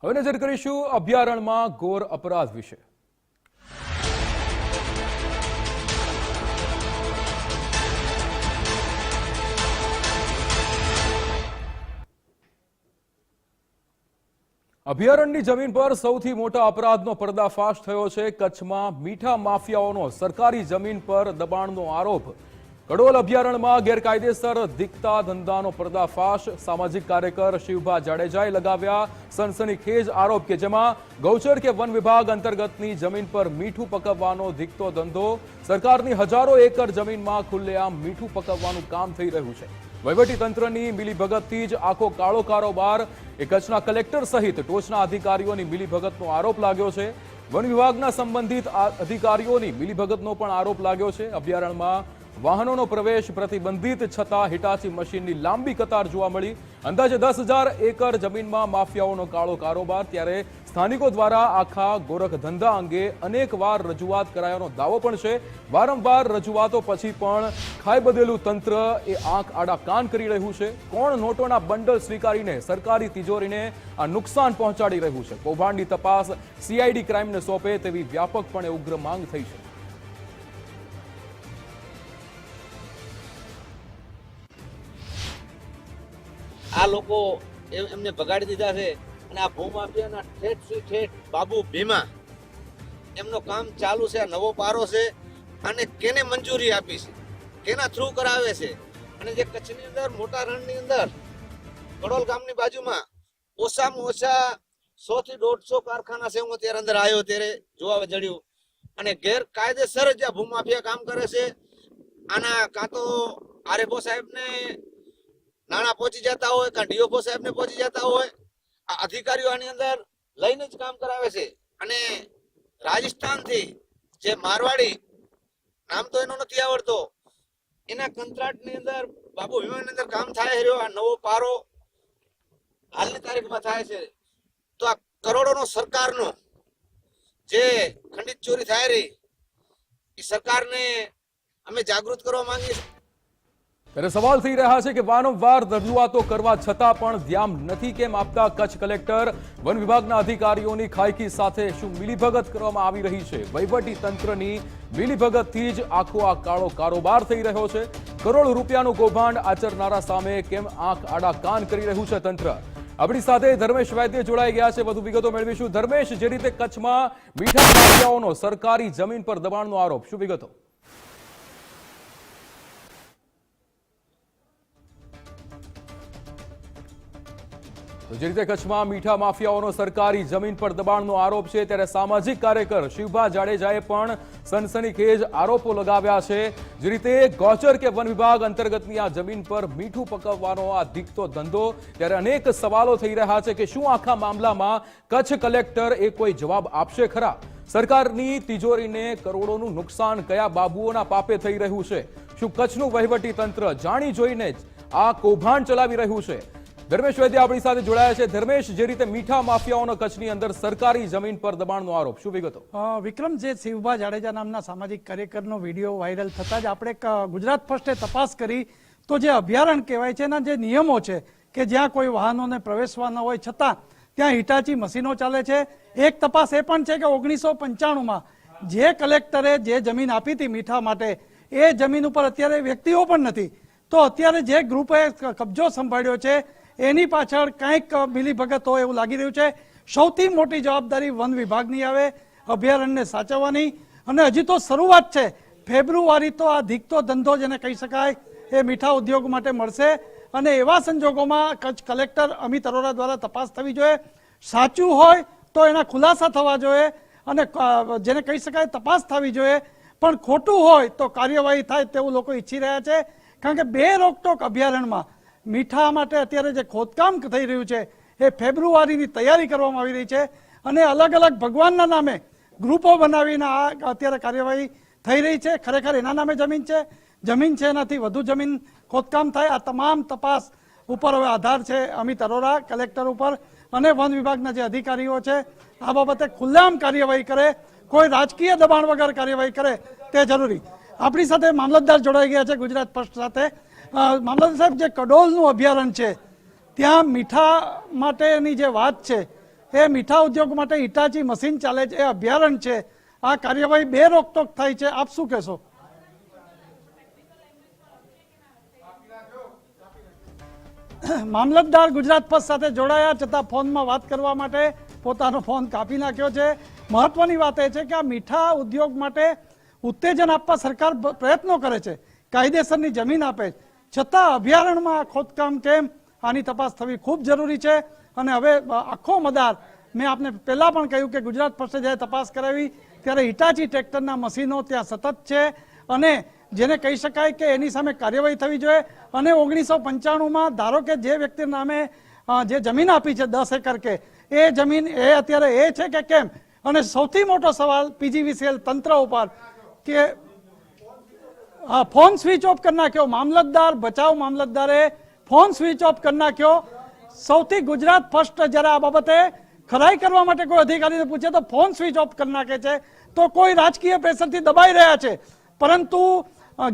હવે નજર કરીશું અભયારણ્યમાં ઘોર અપરાધ વિશે। અભયારણ્યની જમીન પર સૌથી મોટા અપરાધનો પર્દાફાશ થયો છે। કચ્છમાં મીઠા માફિયાઓનો સરકારી જમીન પર દબાણનો આરોપ। કડોલ અભયારણ્યમાં ગેરકાયદેસર દીકતા ધંધાનો પર્દાફાશ। સામાજિક કાર્યકર શિવભા જાડેજાએ લગાવ્યા સનસનીખેજ આરોપ કે જેમાં ગૌચર કે વન વિભાગ અંતર્ગતની જમીન પર મીઠું પકવવાનો દીકતો ધંધો। સરકારની હજારો એકર જમીનમાં ખુલ્લેઆમ મીઠું પકવવાનું કામ થઈ રહ્યું છે। વહીવટી તંત્રની મિલીભગતથી જ આખો કાળો કારોબાર એ કચ્છના કલેક્ટર સહિત ટોચના અધિકારીઓની મિલીભગતનો આરોપ લાગ્યો છે। વન વિભાગના સંબંધિત અધિકારીઓની મિલીભગતનો પણ આરોપ લાગ્યો છે। અભયારણ્યમાં વાહનોનો પ્રવેશ પ્રતિબંધિત છતાં હિટાચી મશીનની લાંબી કતાર જોવા મળી। અંદાજે 10,000 એકર જમીનમાં માફિયાઓનો કાળો કારોબાર। ત્યારે સ્થાનિકો દ્વારા આખા ગોરખ ધંધા અંગે અનેકવાર રજૂઆત કરાયાનો દાવો પણ છે। વારંવાર રજૂઆતો પછી પણ ખાઈ બદેલું તંત્ર એ આંખ આડા કાન કરી રહ્યું છે। કોણ નોટોના બંડલ સ્વીકારીને સરકારી તિજોરીને આ નુકસાન પહોંચાડી રહ્યું છે? કૌભાંડની તપાસ સીઆઈડી ક્રાઇમને સોંપે તેવી વ્યાપકપણે ઉગ્ર માંગ થઈ છે। આ લોકો એમને ભગાડી દીધા છે અને આ ભૂમાફિયાના ઠેઠ બાબુ ભીમા એમનો કામ ચાલુ છે। આ નવો પારો છે અને કેને મંજૂરી આપી છે, કેના થ્રુ કરાવે છે? અને જે કચ્છની અંદર મોટા રણની અંદર કડોલ ગામની બાજુમાં ઓછામાં ઓછા 100 થી 150 કારખાના છે। હું ત્યારે અંદર આવ્યો ત્યારે જોવા જડ્યું અને ગેરકાયદેસર જ આ ભૂમાફિયા કામ કરે છે। આના કાં તો આરએફઓ સાહેબને નાણાં પહોંચી જતા હોય, કાં ડીઓફઓ સાહેબને પહોંચી જતા હોય। આ અધિકારીઓ આની અંદર લઈને જ કામ કરાવે છે। અને રાજસ્થાનથી જે મારવાડી, નામ તો એનો નથી આવડતો, એના કંત્રાટની અંદર બાબુ વિમાનની અંદર કામ થાય રહ્યો। આ નવો પારો હાલની તારીખમાં થાય છે તો આ કરોડોનો સરકારનો જે ખંડિત ચોરી થાય રહી એ સરકારને અમે જાગૃત કરવા માંગીએ છીએ। ત્યારે સવાલ થઈ રહ્યા છે કે વારંવાર રજૂઆતો કરવા છતાં પણ ધ્યાન નથી કેમ આપતા કચ્છ કલેક્ટર? વન વિભાગના અધિકારીઓની ખાયકી સાથે શું મિલીભગત કરવામાં આવી રહી છે? વહીવટી તંત્રની મિલીભગતથી જ આખો આ કાળો કારોબાર થઈ રહ્યો છે। કરોડ રૂપિયાનું કૌભાંડ આચરનારા સામે કેમ આંખ આડા કાન કરી રહ્યું છે તંત્ર? આપણી સાથે ધર્મેશ વૈદ્ય જોડાઈ ગયા છે, વધુ વિગતો મેળવીશું। ધર્મેશ, જે રીતે કચ્છમાં મીઠા માફિયાઓનો સરકારી જમીન પર દબાણનો આરોપ, શું વિગતો? તો જે રીતે કચ્છમાં મીઠા માફિયાઓનો સરકારી જમીન પર દબાણનો આરોપ છે, ત્યારે સામાજિક કાર્યકર શિવભા જાડેજાએ પણ સનસનીખેજ આરોપો લગાવ્યા છે। જે રીતે ગૌચર કે વન વિભાગ અંતર્ગતની આ જમીન પર મીઠું પકવવાનો આ દીકતો ધંધો, ત્યારે અનેક સવાલો થઈ રહ્યા છે કે શું આખા મામલામાં કચ્છ કલેક્ટર એ કોઈ જવાબ આપશે ખરા? સરકારની તિજોરીને કરોડોનું નુકસાન કયા બાબુઓના પાપે થઈ રહ્યું છે? શું કચ્છનું વહીવટી તંત્ર જાણી જોઈને જ આ કૌભાંડ ચલાવી રહ્યું છે? ધર્મેશ વૈદ્ય આપણી સાથે જોડાયા છે। ધર્મેશ, જે રીતે મીઠા માફિયાઓનો કચ્છની અંદર સરકારી જમીન પર દબાણનો આરોપ, શું વિગતો? વિક્રમ, જે શિવભા જાડેજા નામના સામાજિક કાર્યકરનો વિડીયો વાયરલ થતા જ આપણે ગુજરાત ફર્સ્ટે તપાસ કરી તો જે અભયારણ્ય કહેવાય છે એના જે નિયમો છે કે જ્યાં કોઈ વાહનોને પ્રવેશવા ન હોય છતાં ત્યાં હિટાચી મશીનો ચાલે છે। એક તપાસ એ પણ છે કે 1995માં જે કલેક્ટરે જે જમીન આપી હતી મીઠા માટે, એ જમીન ઉપર અત્યારે વ્યક્તિઓ પણ નથી। તો અત્યારે જે ગ્રુપે કબજો સંભાળ્યો છે એની પાછળ કંઈક મિલીભગત હોય એવું લાગી રહ્યું છે। સૌથી મોટી જવાબદારી વન વિભાગની આવે અભયારણ્યને સાચવવાની, અને હજી તો શરૂઆત છે। ફેબ્રુઆરી તો આ દીકતો ધંધો જેને કહી શકાય એ મીઠા ઉદ્યોગ માટે મળશે, અને એવા સંજોગોમાં કચ્છ કલેક્ટર અમિત અરોરા દ્વારા તપાસ થવી જોઈએ। સાચું હોય તો એના ખુલાસા થવા જોઈએ અને જેને કહી શકાય તપાસ થવી જોઈએ, પણ ખોટું હોય તો કાર્યવાહી થાય તેવું લોકો ઈચ્છી રહ્યા છે। કારણ કે બે રોકટોક અભયારણ્યમાં મીઠા માટે અત્યારે જે ખોદકામ થઈ રહ્યું છે એ ફેબ્રુઆરીની તૈયારી કરવામાં આવી રહી છે, અને અલગ અલગ ભગવાનના નામે ગ્રુપો બનાવીને આ અત્યારે કાર્યવાહી થઈ રહી છે। ખરેખર એના નામે જમીન છે, એનાથી વધુ જમીન ખોદકામ થાય। આ તમામ તપાસ ઉપર હવે આધાર છે અમિત અરોરા કલેક્ટર ઉપર, અને વન વિભાગના જે અધિકારીઓ છે આ બાબતે ખુલ્લેઆમ કાર્યવાહી કરે, કોઈ રાજકીય દબાણ વગર કાર્યવાહી કરે તે જરૂરી। આપણી સાથે મામલતદાર જોડાઈ ગયા છે ગુજરાત ફર્સ્ટ સાથે। મામલતદાર સાહેબ, જે કડોલનું અભયારણ્ય છે ત્યાં મીઠા માટેની જે વાત છે એ મીઠા ઉદ્યોગ માટે હિટાચી મશીન ચાલે છે, એ અભયારણ્ય છે, આ કાર્યવાહી બે રોકટોક થાય છે, આપ શું કહેશો? મામલતદાર ગુજરાત ફર્સ્ટ સાથે જોડાયા છતાં ફોનમાં વાત કરવા માટે પોતાનો ફોન કાપી નાખ્યો છે. મહત્વની વાત એ છે કે આ મીઠા ઉદ્યોગ માટે ઉત્તેજન આપવા સરકાર પ્રયત્નો કરે છે, કાયદેસરની જમીન આપે, છતાં અભયારણ્યમાં ખોદકામ કેમ, આની તપાસ થવી ખૂબ જરૂરી છે. અને હવે આખો મદાર, મેં આપને પહેલા પણ કહ્યું કે ગુજરાત ફર્સ્ટે જ્યારે તપાસ કરાવી ત્યારે હિટાચી ટ્રેક્ટરના મશીનો ત્યાં સતત છે અને જેને કહી શકાય કે એની સામે કાર્યવાહી થવી જોઈએ. અને 1995માં ધારો કે જે વ્યક્તિ નામે જે જમીન આપી છે 10 એકર કે એ જમીન એ અત્યારે એ છે કે કેમ? અને સૌથી મોટો સવાલ પીજીવીસીએલ તંત્ર ઉપર કે ફોન સ્વિચ ઓફ કરી નાખ્યો. મામલતદાર બચાવ મામલતદારે ફોન સ્વિચ ઓફ કરી નાખ્યો. સૌથી ગુજરાત ફર્સ્ટ જ્યારે આ બાબતે ખરાઈ કરવા માટે કોઈ અધિકારીને પૂછે તો ફોન સ્વિચ ઓફ કરી નાખે છે. તો કોઈ રાજકીય પ્રેશરથી દબાઈ રહ્યા છે, પરંતુ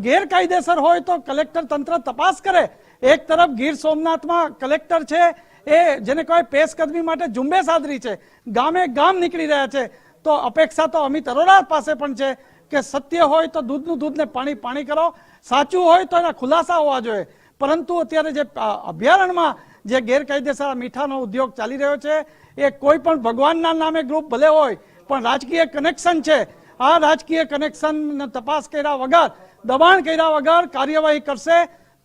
ગેરકાયદેસર હોય તો કલેક્ટર તંત્ર તપાસ કરે. એક તરફ ગીર સોમનાથમાં કલેક્ટર છે એ જેને કહેવાય પેશકદમી માટે ઝુંબેશ આદરી છે, ગામે ગામ નીકળી રહ્યા છે. તો અપેક્ષા તો અમિત અરોરા પાસે પણ છે કે સત્ય હોય તો દૂધનું દૂધ ને પાણી પાણી કરો, સાચું હોય તો એના ખુલાસા હોવા જોઈએ. પરંતુ અત્યારે જે અભયારણ્યમાં જે ગેરકાયદેસર મીઠાનો ઉદ્યોગ ચાલી રહ્યો છે એ કોઈ પણ ભગવાનના નામે ગ્રુપ ભલે હોય પણ રાજકીય કનેક્શન છે. આ રાજકીય કનેક્શન તપાસ કર્યા વગર, દબાણ કર્યા વગર કાર્યવાહી કરશે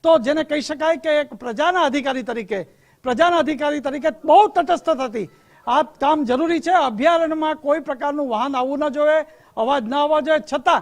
તો જેને કહી શકાય કે એક પ્રજાના અધિકારી તરીકે બહુ તટસ્થ હતી આ કામ જરૂરી છે. અભયારણ્યમાં કોઈ પ્રકારનું વાહન આવવું ન જોઈએ, અવાજ ન આવવા જોઈએ, છતાં